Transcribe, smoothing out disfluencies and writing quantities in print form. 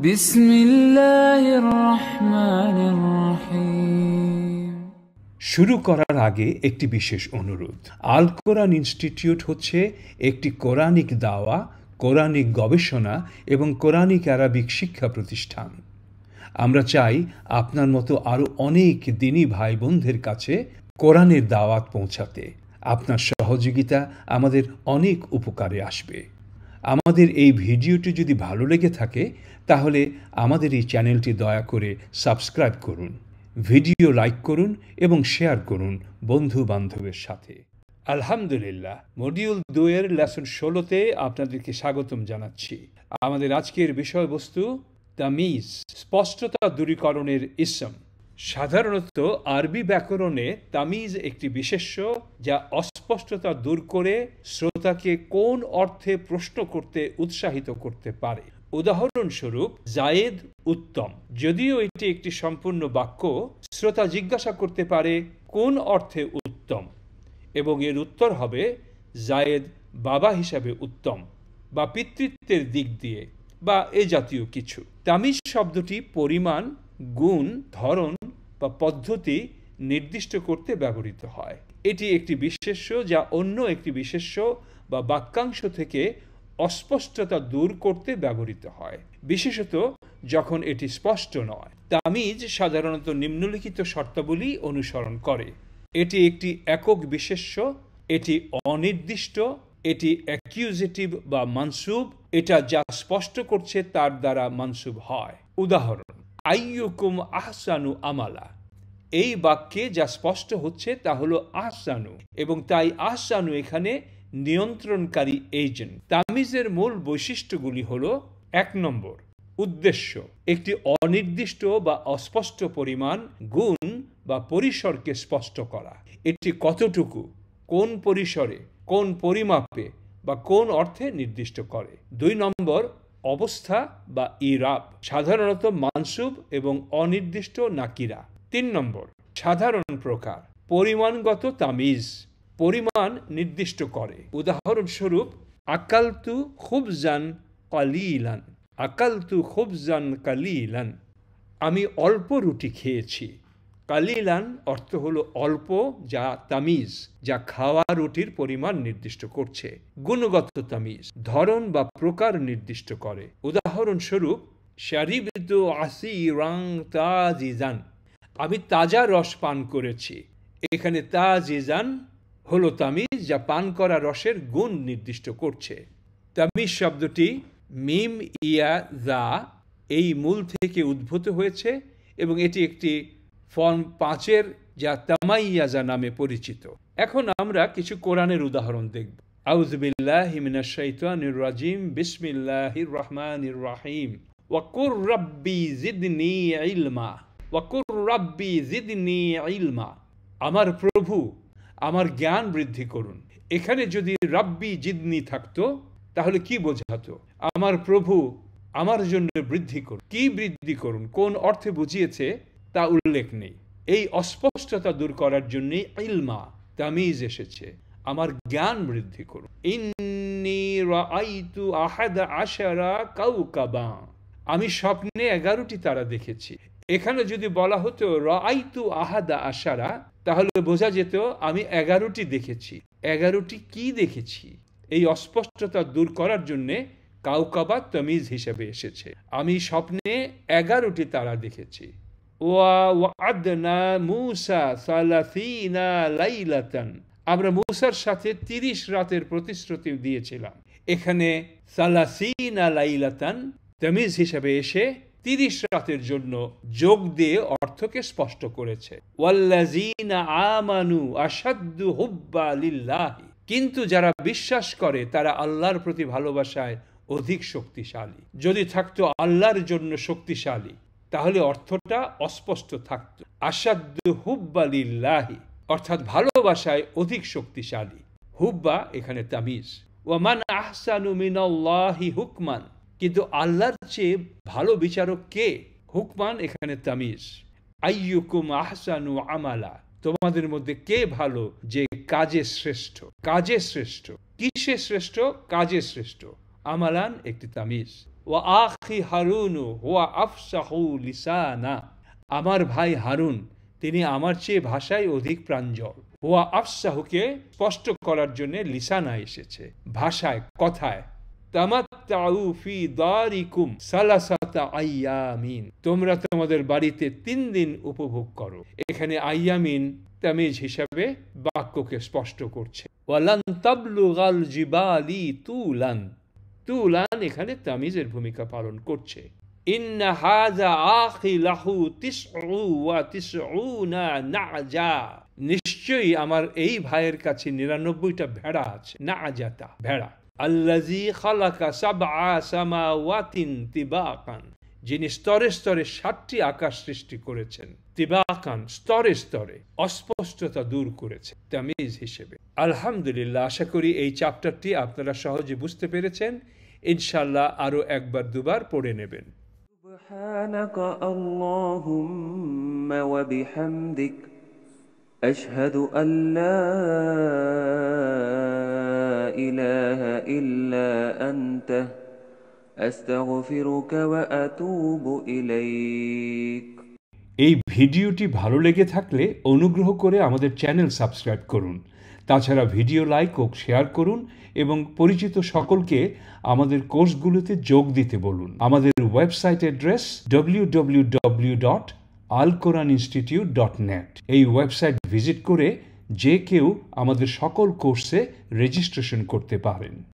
বিসমিল্লাহির রহমানির রহিম। শুরু করার আগে একটি বিশেষ অনুরোধ। আল কোরআন ইনস্টিটিউট হচ্ছে একটি কোরআনিক দাওয়া, কোরআনিক গবেষণা এবং কোরআনিক আরবিক শিক্ষা প্রতিষ্ঠান। আমরা চাই আপনার মতো আরও অনেক দ্বীনী ভাই বোনদের কাছে কোরআনের দাওয়াত পৌঁছাতে। আপনার সহযোগিতা আমাদের অনেক উপকারে আসবে। আমাদের এই ভিডিওটি যদি ভালো লেগে থাকে তাহলে আমাদের এই চ্যানেলটি দয়া করে সাবস্ক্রাইব করুন, ভিডিও লাইক করুন এবং শেয়ার করুন বন্ধু বান্ধবের সাথে। আলহামদুলিল্লাহ, মডিউল 2 এর লেসন 16-তে আপনাদেরকে স্বাগতম জানাচ্ছি। আমাদের আজকের বিষয়বস্তু তামিজ, স্পষ্টতা দূরীকরণের ইসম। সাধারণত আরবি ব্যাকরণে তামিজ একটি বিশেষ্য যা অস্পষ্টতা দূর করে শ্রোতাকে কোন অর্থে প্রশ্ন করতে উৎসাহিত করতে পারে। উদাহরণস্বরূপ, জায়েদ উত্তম। যদিও এটি একটি সম্পূর্ণ বাক্য, শ্রোতা জিজ্ঞাসা করতে পারে কোন অর্থে উত্তম, এবং এর উত্তর হবে জায়েদ বাবা হিসাবে উত্তম, বা পিতৃত্বের দিক দিয়ে, বা এ জাতীয় কিছু। তামিজ শব্দটি পরিমাণ, গুণ, ধরন বা পদ্ধতি নির্দিষ্ট করতে ব্যবহৃত হয়। এটি একটি বিশেষ্য যা অন্য একটি বিশেষ্য বা বাক্যাংশ থেকে অস্পষ্টতা দূর করতে ব্যবহৃত হয়, বিশেষত যখন এটি স্পষ্ট নয়। তামিজ সাধারণত নিম্নলিখিত শর্তাবলী অনুসরণ করে। এটি একটি একক বিশেষ্য, এটি অনির্দিষ্ট, এটি অ্যাকিউজেটিভ বা মানসুব, এটা যা স্পষ্ট করছে তার দ্বারা মানসুব হয়। উদাহরণ, আইয়ুকুম আহসানু আমালা। এই বাক্যে যা স্পষ্ট হচ্ছে তা হলো আহসানু, এবং তাই আহসানু এখানে নিয়ন্ত্রণকারী এজেন্ট। তামিজের মূল বৈশিষ্ট্যগুলি হলো: 1 নম্বর, উদ্দেশ্য। একটি অনির্দিষ্ট বা অস্পষ্ট পরিমাণ, গুণ বা পরিসরকে স্পষ্ট করা। এটি কতটুকু, কোন পরিসরে, কোন পরিমাপে বা কোন অর্থে নির্দিষ্ট করে। 2 নম্বর, অবস্থা বা ইরাব, সাধারণত মানসুব এবং অনির্দিষ্ট নাকিরা। 3 নম্বর, সাধারণ প্রকার, পরিমাণগত তামিজ, পরিমাণ নির্দিষ্ট করে। উদাহরণস্বরূপ, আকালতু খুবজান কালিলান। আকালতু খুবজান কালিলান, আমি অল্প রুটি খেয়েছি। কালিলান অর্থ হলো অল্প, যা তামিজ, যা খাওয়া রুটির পরিমাণ নির্দিষ্ট করছে। গুণগত তামিজ, ধরন বা প্রকার নির্দিষ্ট করে। উদাহরণস্বরূপ, শারিবতু আসিরান তাজিজান, আমি তাজা রস পান করেছি। এখানে তাজিজান হলো তামিজ, যা পান করা রসের গুণ নির্দিষ্ট করছে। তামিজ শব্দটি মিম ইয়া জা এই মূল থেকে উদ্ভূত হয়েছে এবং এটি একটি ফর্ম 5-এর যা তামাইয়াজা নামে পরিচিত। এখন আমরা কিছু কোরআনের উদাহরণ দেখব। আউযু বিল্লাহি মিনাশ শাইতানির রাজিম, বিসমিল্লাহির রহমানির রহিম। ওয়াকুর রাব্বি জিদনি ইলমা। ওয়াকুর রাব্বি জিদনি ইলমা, আমার প্রভু আমার জ্ঞান বৃদ্ধি করুন। এখানে যদি রাব্বি জিদনি থাকতো তাহলে কি বোঝাতো? আমার প্রভু আমার জন্য বৃদ্ধি করুন। কি বৃদ্ধি করুন, কোন অর্থে বুঝিয়েছে তা উল্লেখ নেই। এই অস্পষ্টতা দূর করার জন্য ইলমা তামিজ এসেছে, আমার জ্ঞান বৃদ্ধি করুন। ইন্নী রাআইতু আহাদা আশারা কাওকাবা, আমি স্বপ্নে 11টি তারা দেখেছি। এখানে যদি বলা হতো রাআইতু আহাদা আশারা, তাহলে বোঝা যেত আমি 11টি দেখেছি। 11টি কি দেখেছি? এই অস্পষ্টতা দূর করার জন্যে কাওকাবা তামিজ হিসেবে এসেছে। আমি স্বপ্নে 11টি তারা দেখেছি। ওয়া'আদনা মূসা 30 লাইলাতান, আমরা মূসার সাথে 30 রাতের প্রতিশ্রুতি দিয়েছিলাম। এখানে 30 লাইলাতান তামিজ হিসেবে এসে 30 রাতের জন্য যোগ দিয়ে অর্থকে স্পষ্ট করেছে। ওয়াল্লাযীনা আমানু আশাদ্দু হুব্বা লিল্লাহি, কিন্তু যারা বিশ্বাস করে তারা আল্লাহর প্রতি ভালোবাসায় অধিক শক্তিশালী। যদি থাকতো আল্লাহর জন্য শক্তিশালী, তাহলে অর্থটা অস্পষ্ট থাকতো। আশাদ্দু হুব্বা লিল্লাহি অর্থাৎ ভালোবাসায় অধিক শক্তিশালী। হুব্বা এখানে তামিজ। ওয়ামান আহসানু মিনাল্লাহি হুকমান, কিন্তু আল্লাহর চেয়ে ভালো বিচারক কে? হুকমান এখানে তামিজ। আইয়ুকুম আহসানু আমালা, তোমাদের মধ্যে কে ভালো, যে কাজে শ্রেষ্ঠ। কাজে শ্রেষ্ঠ, কিসে শ্রেষ্ঠ? কাজে শ্রেষ্ঠ। আমালান একটি তামিজ। ওয়া আখি হারুনু হুয়া আফসাহু লিসানা, আমার ভাই হারুন তিনি আমার চেয়ে ভাষায় অধিক প্রাঞ্জল। হুয়া আফসাহুকে স্পষ্ট করার জন্য লিসানা এসেছে, ভাষায়, কথায়। তামাত্তাউ ফি দারিকুম সালাসাতা আইয়ামিন, তোমরা তোমাদের বাড়িতে 3 দিন উপভোগ করো। এখানে আইয়ামিন তামিজ হিসাবে বাক্যকে স্পষ্ট করছে। ওয়ালান তাবলুগাল জিবালি তুলান, তুলান এখানে তামিজের ভূমিকা পালন করছে। ইন্না হাযা আখি লাহু তিসউ ওয়া তিসউনা নাজা, নিশ্চয়ই আমার এই ভাইয়ের কাছে 99টা ভেড়া আছে। নাজাতা ভেড়া। আল্লাযী খালাকা সাবআ সামাওয়াতিন তিবাকান, যিনি স্তরে স্তরে 7টি আকাশ সৃষ্টি করেছেন। তিবাকান স্তরে স্তরে, অস্পষ্টতা দূর করেছে তামিজ হিসেবে। আলহামদুলিল্লাহ, আশা করি এই চ্যাপ্টারটি আপনারা সহজে বুঝতে পেরেছেন। ইনশাআল্লাহ আরো একবার দুবার পড়ে নেবেন। সুবহানাকা আল্লাহুম্মা ওয়া বিহামদিক আশহাদু আল্লা ইলাহা ইল্লা আনতা আস্তাগফিরুকা ওয়া আতুবু ইলাইক। এই ভিডিওটি ভালো লেগে থাকলে অনুগ্রহ করে আমাদের চ্যানেল সাবস্ক্রাইব করুন। তাছাড়া ভিডিও লাইক ও শেয়ার করুন এবং পরিচিত সকলকে আমাদের কোর্সগুলোতে যোগ দিতে বলুন। আমাদের ওয়েবসাইট অ্যাড্রেস www.alquraninstitute.net। এই ওয়েবসাইট ভিজিট করে যে কেউ আমাদের সকল কোর্সে রেজিস্ট্রেশন করতে পারেন।